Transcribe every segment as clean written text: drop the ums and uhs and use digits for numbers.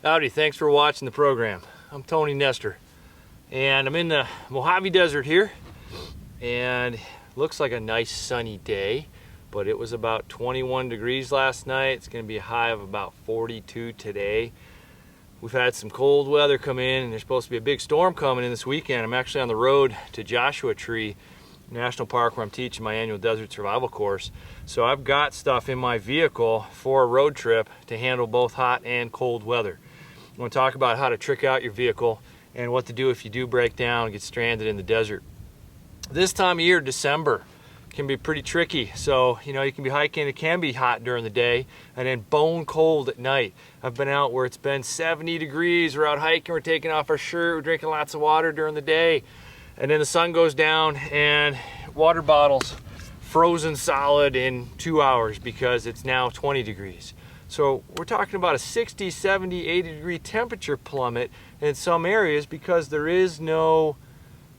Howdy, thanks for watching the program. I'm Tony Nestor, and I'm in the Mojave Desert here, and looks like a nice sunny day, but it was about 21 degrees last night. It's going to be a high of about 42 today. We've had some cold weather come in, and there's supposed to be a big storm coming in this weekend. I'm actually on the road to Joshua Tree National Park where I'm teaching my annual desert survival course. So I've got stuff in my vehicle for a road trip to handle both hot and cold weather. I want to talk about how to trick out your vehicle and what to do if you do break down and get stranded in the desert. This time of year, December, can be pretty tricky. So, you can be hiking, it can be hot during the day, and then bone cold at night. I've been out where it's been 70 degrees, we're out hiking, we're taking off our shirt, we're drinking lots of water during the day, and then the sun goes down and water bottles frozen solid in 2 hours because it's now 20 degrees. So we're talking about a 60, 70, 80 degree temperature plummet in some areas because there is no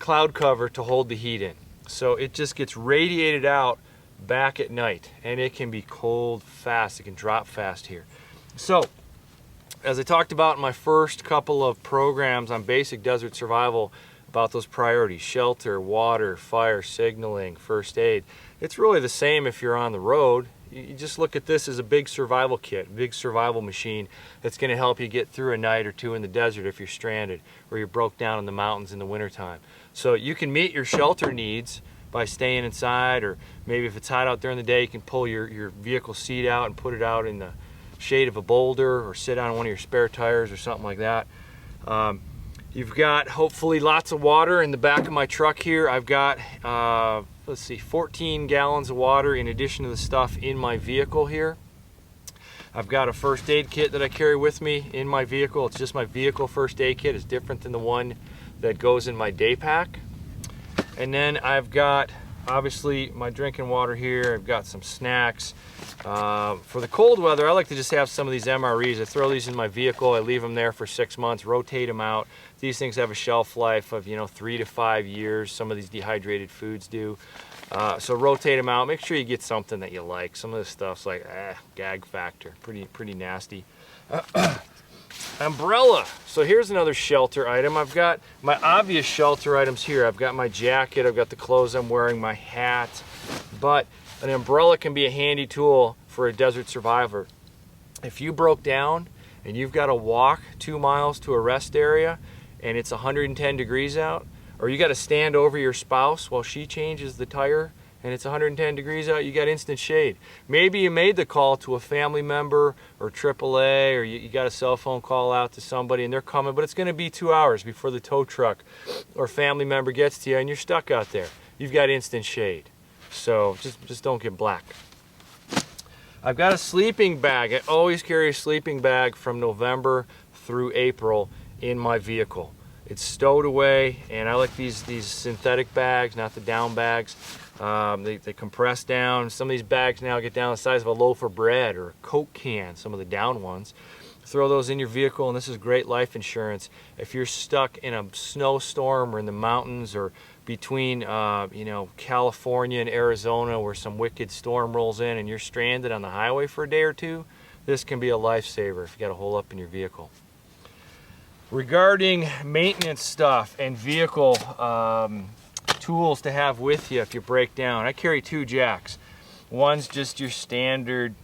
cloud cover to hold the heat in. So it just gets radiated out back at night, and it can be cold fast. It can drop fast here. So as I talked about in my first couple of programs on basic desert survival about those priorities, shelter, water, fire, signaling, first aid, it's really the same if you're on the road. You just look at this as a big survival kit, big survival machine that's going to help you get through a night or two in the desert if you're stranded or you're broke down in the mountains in the wintertime. So you can meet your shelter needs by staying inside, or maybe if it's hot out during the day, you can pull your vehicle seat out and put it out in the shade of a boulder or sit on one of your spare tires or something like that. You've got hopefully lots of water in the back of my truck here. I've got 14 gallons of water in addition to the stuff in my vehicle here. I've got a first aid kit that I carry with me in my vehicle. It's just my vehicle first aid kit. It's different than the one that goes in my day pack. And then I've got obviously my drinking water here. I've got some snacks. For the cold weather, I like to just have some of these MREs. I throw these in my vehicle. I leave them there for 6 months, rotate them out. These things have a shelf life of 3 to 5 years. Some of these dehydrated foods do. So rotate them out. Make sure you get something that you like. Some of this stuff's like gag factor, pretty nasty. Umbrella. So here's another shelter item. I've got my obvious shelter items here. I've got my jacket, I've got the clothes I'm wearing, my hat, but an umbrella can be a handy tool for a desert survivor. If you broke down and you've got to walk 2 miles to a rest area and it's 110 degrees out, or you got to stand over your spouse while she changes the tire and it's 110 degrees out, you got instant shade. Maybe you made the call to a family member or AAA, or you got a cell phone call out to somebody and they're coming, but it's going to be 2 hours before the tow truck or family member gets to you and you're stuck out there. You've got instant shade. So just don't get black. I've got a sleeping bag. I always carry a sleeping bag from November through April in my vehicle. It's stowed away, and I like these synthetic bags, not the down bags. They compress down. Some of these bags now get down the size of a loaf of bread or a Coke can, some of the down ones. Throw those in your vehicle, and this is great life insurance. If you're stuck in a snowstorm or in the mountains or between California and Arizona where some wicked storm rolls in and you're stranded on the highway for a day or two, this can be a lifesaver if you got a hole up in your vehicle. Regarding maintenance stuff and vehicle tools to have with you if you break down, I carry 2 jacks. One's just your standard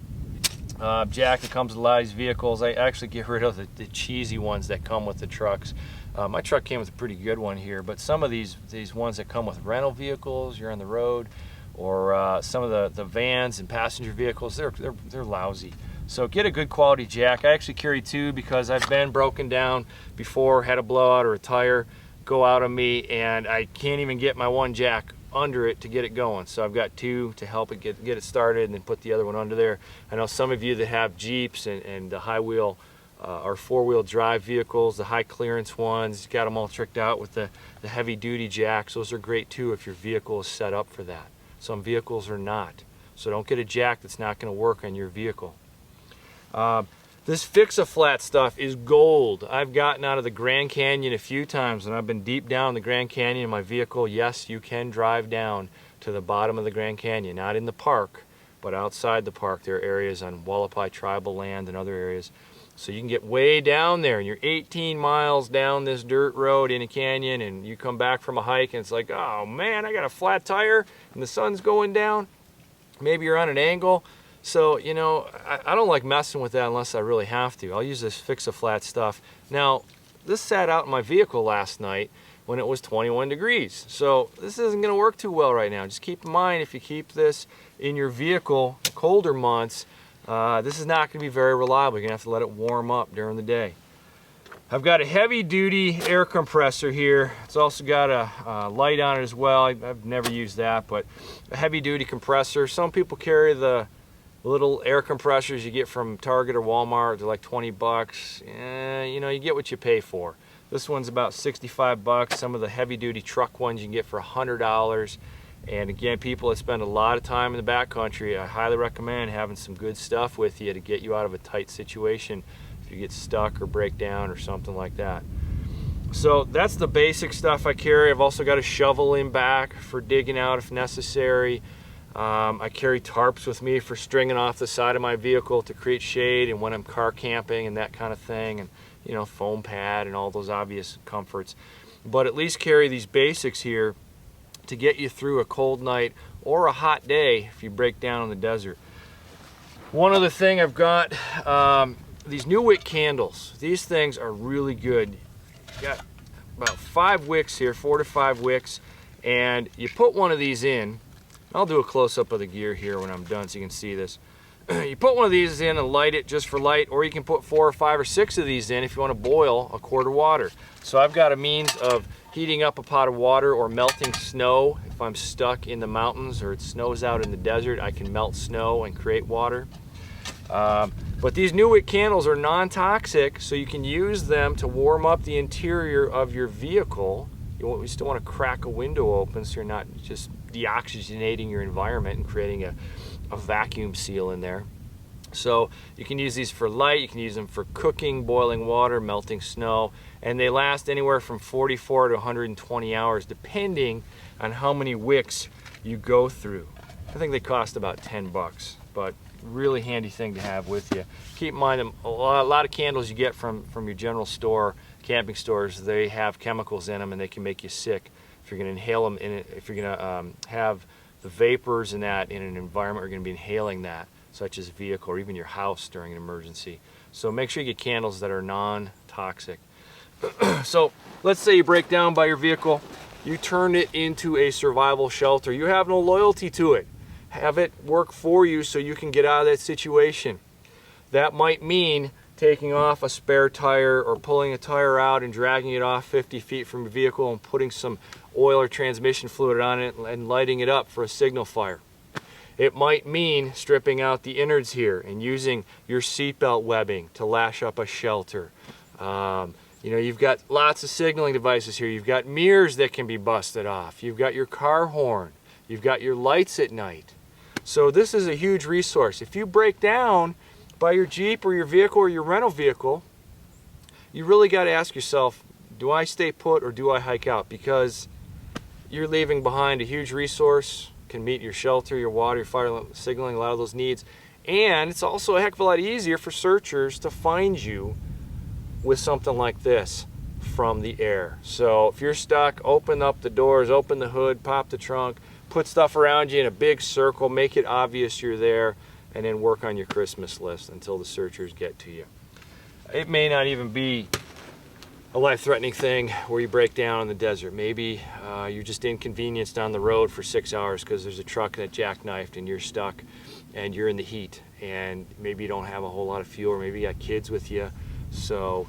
jack that comes with a lot of these vehicles. I actually get rid of the cheesy ones that come with the trucks. My truck came with a pretty good one here, but some of these ones that come with rental vehicles, you're on the road, or some of the vans and passenger vehicles, they're lousy. So get a good quality jack. I actually carry 2 because I've been broken down before, had a blowout or a tire go out on me, and I can't even get my one jack under it to get it going. So I've got 2 to help it get it started, and then put the other one under there. I know some of you that have Jeeps and the high wheel or 4-wheel drive vehicles, the high clearance ones, got them all tricked out with the heavy duty jacks. Those are great too if your vehicle is set up for that. Some vehicles are not. So don't get a jack that's not going to work on your vehicle. This Fix-A-Flat stuff is gold. I've gotten out of the Grand Canyon a few times, and I've been deep down the Grand Canyon in my vehicle. Yes, you can drive down to the bottom of the Grand Canyon, not in the park, but outside the park. There are areas on Wallapai tribal land and other areas So you can get way down there and you're 18 miles down this dirt road in a canyon, and you come back from a hike and it's like, oh man, I got a flat tire and the sun's going down. Maybe you're on an angle. So, you know, I don't like messing with that unless I really have to. I'll use this fix-a-flat stuff. Now, this sat out in my vehicle last night when it was 21 degrees. So this isn't gonna work too well right now. Just keep in mind, if you keep this in your vehicle colder months, this is not gonna be very reliable. You're gonna have to let it warm up during the day. I've got a heavy duty air compressor here. It's also got a light on it as well. I've never used that, but a heavy duty compressor. Some people carry the little air compressors you get from Target or Walmart. They're like 20 bucks. You know, you get what you pay for. This one's about 65 bucks. Some of the heavy duty truck ones you can get for $100. And again, people that spend a lot of time in the backcountry, I highly recommend having some good stuff with you to get you out of a tight situation if you get stuck or break down or something like that. So that's the basic stuff I carry. I've also got a shovel in back for digging out if necessary. I carry tarps with me for stringing off the side of my vehicle to create shade and when I'm car camping and that kind of thing, and you know, foam pad and all those obvious comforts. But at least carry these basics here to get you through a cold night or a hot day if you break down in the desert. One other thing I've got, these new Wick candles. These things are really good. Got about 5 wicks here, 4 to 5 wicks, and you put one of these in. I'll do a close-up of the gear here when I'm done so you can see this. You put one of these in and light it just for light, or you can put 4 or 5 or 6 of these in if you want to boil a quart of water. So I've got a means of heating up a pot of water or melting snow. If I'm stuck in the mountains or it snows out in the desert, I can melt snow and create water. But these new Wick candles are non-toxic, so you can use them to warm up the interior of your vehicle. You still want to crack a window open so you're not just deoxygenating your environment and creating a vacuum seal in there. So you can use these for light, you can use them for cooking, boiling water, melting snow, and they last anywhere from 44 to 120 hours depending on how many wicks you go through. I think they cost about 10 bucks, but really handy thing to have with you. Keep in mind, a lot of candles you get from your general store, camping stores, they have chemicals in them and they can make you sick if you're going to inhale them. If you're going to have the vapors in that in an environment, you're going to be inhaling that, such as a vehicle or even your house during an emergency. So make sure you get candles that are non-toxic. So let's say you break down by your vehicle, you turn it into a survival shelter. You have no loyalty to it. Have it work for you so you can get out of that situation. That might mean taking off a spare tire or pulling a tire out and dragging it off 50 feet from your vehicle and putting some oil or transmission fluid on it and lighting it up for a signal fire. It might mean stripping out the innards here and using your seatbelt webbing to lash up a shelter. You know, you've got lots of signaling devices here. You've got mirrors that can be busted off. You've got your car horn. You've got your lights at night. So this is a huge resource. If you break down by your Jeep or your vehicle or your rental vehicle, you really got to ask yourself, do I stay put or do I hike out? Because you're leaving behind a huge resource, can meet your shelter, your water, your fire signaling, a lot of those needs. And it's also a heck of a lot easier for searchers to find you with something like this from the air. So if you're stuck, open up the doors, open the hood, pop the trunk, put stuff around you in a big circle, make it obvious you're there, and then work on your Christmas list until the searchers get to you. It may not even be a life-threatening thing where you break down in the desert. Maybe you're just inconvenienced on the road for 6 hours because there's a truck that jackknifed and you're stuck and you're in the heat, and maybe you don't have a whole lot of fuel, or maybe you got kids with you. So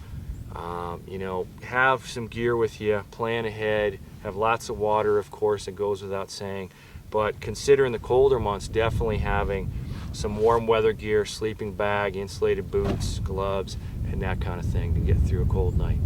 you know, have some gear with you, plan ahead, have lots of water, of course, it goes without saying, but consider in the colder months definitely having some warm weather gear, sleeping bag, insulated boots, gloves, and that kind of thing to get through a cold night.